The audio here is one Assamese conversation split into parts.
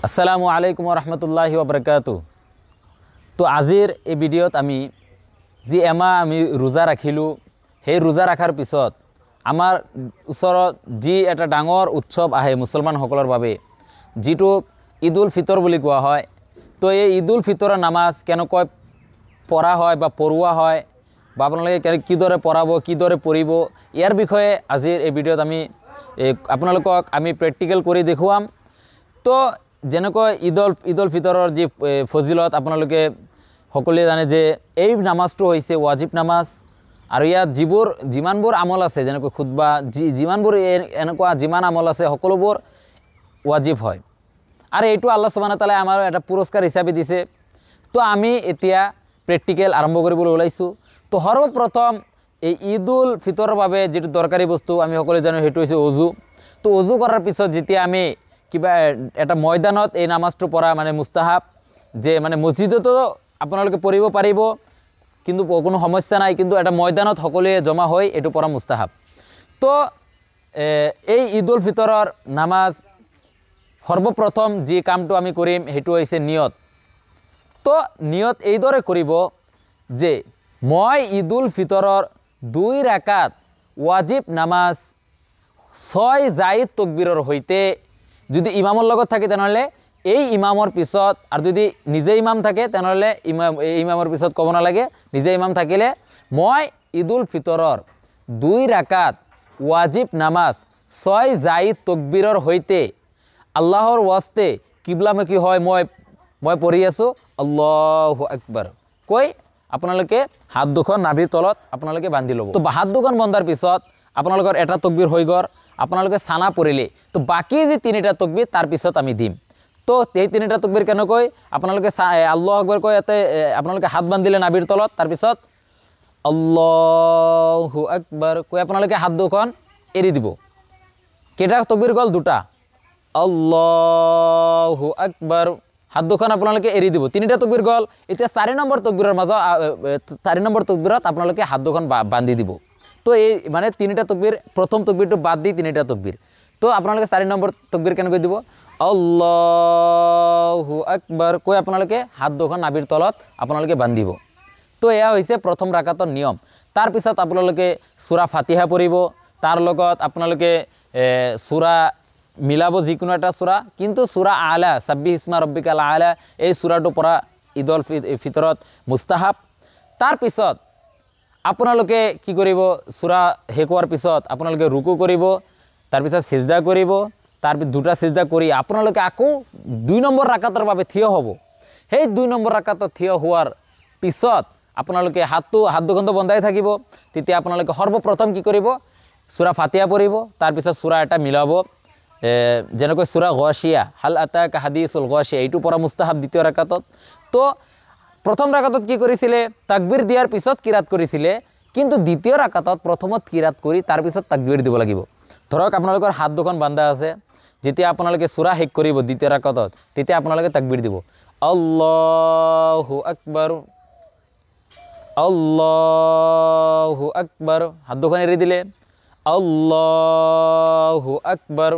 আসসালামু আলাইকুম ৰহমতুল্লাহি ওবৰকাতু। তো আজিৰ এই ভিডিঅ'ত আমি যি এমাহ আমি ৰোজা ৰাখিলোঁ, সেই ৰোজা ৰখাৰ পিছত আমাৰ ওচৰত যি এটা ডাঙৰ উৎসৱ আহে মুছলমানসকলৰ বাবে, যিটোক ঈদ উল ফিতৰ বুলি কোৱা হয়। তো এই ঈদ উল ফিতৰৰ নামাজ কেনেকৈ পঢ়া হয় বা পঢ়োৱা হয়, বা আপোনালোকে কিদৰে পঢ়াব, কিদৰে পঢ়িব, ইয়াৰ বিষয়ে আজিৰ এই ভিডিঅ'ত আমি আপোনালোকক আমি প্ৰেক্টিকেল কৰি দেখুৱাম। তো যেনেকৈ ঈদ উল ফিতৰৰ যি ফজিলত আপোনালোকে সকলোৱে জানে যে এই নামাজটো হৈছে ৱাজিব নামাজ, আৰু ইয়াত যিমানবোৰ আমল আছে, যেনেকৈ খুতবা, যিমানবোৰ এনেকুৱা যিমান আমল আছে সকলোবোৰ ৱাজিব হয়, আৰু এইটো আল্লাহ সুবহানাহু ওয়া তাআলাই আমাৰ এটা পুৰস্কাৰ হিচাপে দিছে। তো আমি এতিয়া প্ৰেক্টিকেল আৰম্ভ কৰিবলৈ ওলাইছোঁ। তো সৰ্বপ্ৰথম এই ঈদ উল ফিতৰৰ বাবে যিটো দৰকাৰী বস্তু আমি সকলোৱে জানো, সেইটো হৈছে অজু। তো অজু কৰাৰ পিছত যেতিয়া আমি কিবা এটা ময়দানত এই নামাজটো পঢ়া মানে মুস্তাহাব, যে মানে মছজিদতো আপোনালোকে পঢ়িব পাৰিব, কিন্তু কোনো সমস্যা নাই, কিন্তু এটা ময়দানত সকলোৱে জমা হৈ এইটো পঢ়া মুস্তাহাব। তো এই ঈদ উল ফিতৰৰ নামাজ সৰ্বপ্ৰথম যি কামটো আমি কৰিম সেইটো হৈছে নিয়ত। তো নিয়ত এইদৰে কৰিব যে মই ঈদ উল ফিতৰৰ 2 ৰাকাত ৱাজিব নামাজ 6 জাইদ তকবীৰৰ সৈতে, যদি ইমামৰ লগত থাকে তেনেহ'লে এই ইমামৰ পিছত, আৰু যদি নিজে ইমাম থাকে তেনেহ'লে ইমামৰ পিছত ক'ব নালাগে, নিজে ইমাম থাকিলে মই ঈদ উল ফিতৰৰ 2 ৰাকাত ৱাজিব নামাজ 6 জাইদ তকবীৰৰ সৈতে আল্লাহৰ ৱাস্তে কিবলামুখী হয় মই পঢ়ি আছোঁ আল্লাহু আকবৰ কৈ আপোনালোকে হাত দুখন নাভিৰ তলত আপোনালোকে বান্ধি ল'ব। তো হাত দুখন বন্ধাৰ পিছত আপোনালোকৰ এটা তকবীৰ হৈ গ'ল, আপোনালোকে চানা পঢ়িলে। তো বাকী যি 3টা তকবীৰ তাৰ পিছত আমি দিম। তো এই 3টা তকবীৰ কেনেকৈ আপোনালোকে আল্লাহু আকবৰ কৈ ইয়াতে আপোনালোকে হাত বান্ধিলে নাভিৰ তলত, তাৰপিছত আল্লাহু আকবৰ কৈ আপোনালোকে হাত দুখন এৰি দিব। কেইটা তকবীৰ গ'ল? 2টা। আল্লাহু আকবৰ, হাত দুখন আপোনালোকে এৰি দিব। 3টা তকবীৰ গ'ল। এতিয়া 4 নম্বৰ তকবীৰৰ মাজত 4 নম্বৰ তকবীৰত আপোনালোকে হাত দুখন বান্ধি দিব। তো এই মানে 3টা তকবীৰ, প্ৰথম তকবীৰটো বাদ দি 3টা তকবীৰ। তো আপোনালোকে 4 নম্বৰ তকবীৰ কেনেকৈ দিব? আল্লাহু আকবৰ কৈ আপোনালোকে হাত দুখন নাভিৰ তলত আপোনালোকে বান্ধিব। তো এয়া হৈছে প্ৰথম ৰাকাতৰ নিয়ম। তাৰপিছত আপোনালোকে সূৰা ফাতিহা পঢ়িব, তাৰ লগত আপোনালোকে সূৰা মিলাব, যিকোনো এটা সূৰা, কিন্তু সূৰা আলা সাব্বিহ ইসমা ৰব্বিকাল আলা এই সূৰাটো পঢ়া ঈদ উল ফিতৰত মুস্তাহাব। তাৰপিছত আপোনালোকে কি কৰিব? সূৰা শেষ হোৱাৰ পিছত আপোনালোকে ৰুকু কৰিব, তাৰপিছত সিজদা কৰিব, তাৰপিছত 2টা সিজদা কৰি আপোনালোকে আকৌ 2 নম্বৰ ৰাকাতৰ বাবে থিয় হ'ব। সেই 2 নম্বৰ ৰাকাতত থিয় হোৱাৰ পিছত আপোনালোকে হাত দুখন বন্ধাই থাকিব। তেতিয়া আপোনালোকে সৰ্বপ্ৰথম কি কৰিব? সূৰা ফাতিহা পঢ়িব, তাৰপিছত সূৰা এটা মিলাব, যেনেকৈ সূৰা গাশিয়া, হাল আতাকা হাদিছুল গাশিয়া, এইটো পঢ়া মুস্তাহাব 2য় ৰাকাতত। তো প্ৰথম ৰাকাতত কি কৰিছিলে? তাকবীৰ দিয়াৰ পিছত কিৰাত কৰিছিলে, কিন্তু 2য় ৰাকাতত প্ৰথমত কিৰাত কৰি তাৰপিছত তাকবীৰ দিব লাগিব। ধৰক আপোনালোকৰ হাত দুখন বান্ধা আছে, যেতিয়া আপোনালোকে সূৰা শেষ কৰিব 2য় ৰাকাতত, তেতিয়া আপোনালোকে তাকবীৰ দিব আল্লাহু আকবৰ, আল্লাহু আকবৰ, হাত দুখন এৰি দিলে আল্লাহু আকবৰ,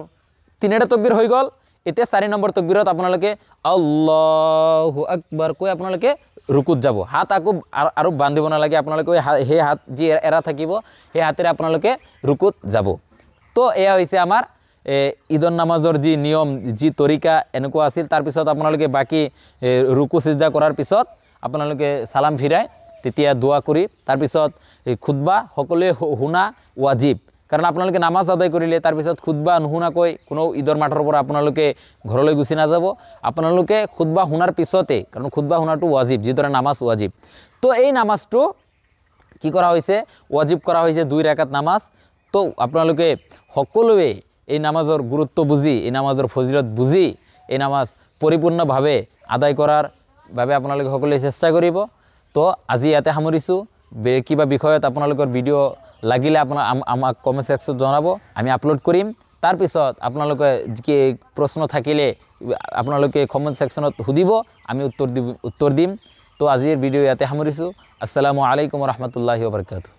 3টা তকবীৰ হৈ গ'ল। এতিয়া 4 নম্বৰ তকবীৰত আপোনালোকে আল্লাহু আকবৰ কৈ আপোনালোকে ৰুকুত যাব। হাত আকৌ আৰু বান্ধিব নালাগে, আপোনালোকে সেই হাত যি এৰা থাকিব সেই হাতেৰে আপোনালোকে ৰুকুত যাব। তো এয়া হৈছে আমাৰ ঈদৰ নামাজৰ যি নিয়ম, যি তৰিকা এনেকুৱা আছিল। তাৰপিছত আপোনালোকে বাকী ৰুকু সিজদা কৰাৰ পিছত আপোনালোকে চালাম ফিৰাই তেতিয়া দোৱা কৰি, তাৰপিছত খুতবা সকলোৱে শুনা ৱাজিব, কাৰণ আপোনালোকে নামাজ আদায় কৰিলে তাৰপিছত খুতবা নুশুনাকৈ কোনো ঈদৰ মাঠৰ পৰা আপোনালোকে ঘৰলৈ গুচি নাযাব। আপোনালোকে খুতবা শুনাৰ পিছতে, কাৰণ খুতবা শুনাটো ৱাজিব, যিদৰে নামাজ ৱাজিব। তো এই নামাজটো কি কৰা হৈছে? ৱাজিব কৰা হৈছে 2 ৰাকাত নামাজ। তো আপোনালোকে সকলোৱে এই নামাজৰ গুৰুত্ব বুজি, এই নামাজৰ ফজিলত বুজি এই নামাজ পৰিপূৰ্ণভাৱে আদায় কৰাৰ বাবে আপোনালোকে সকলোৱে চেষ্টা কৰিব। তো আজি ইয়াতে সামৰিছোঁ। কিবা বিষয়ত আপোনালোকৰ ভিডিঅ' লাগিলে আমাক কমেণ্ট ছেকশ্যনত জনাব, আমি আপলোড কৰিম। তাৰপিছত আপোনালোকে কি প্ৰশ্ন থাকিলে আপোনালোকে কমেণ্ট ছেকশ্যনত সুধিব, আমি উত্তৰ দিম। তো আজিৰ ভিডিঅ' ইয়াতে সামৰিছোঁ। আসসালামু আলাইকুম ৰহমতুল্লাহি ওয়া বাৰাকাতুহু।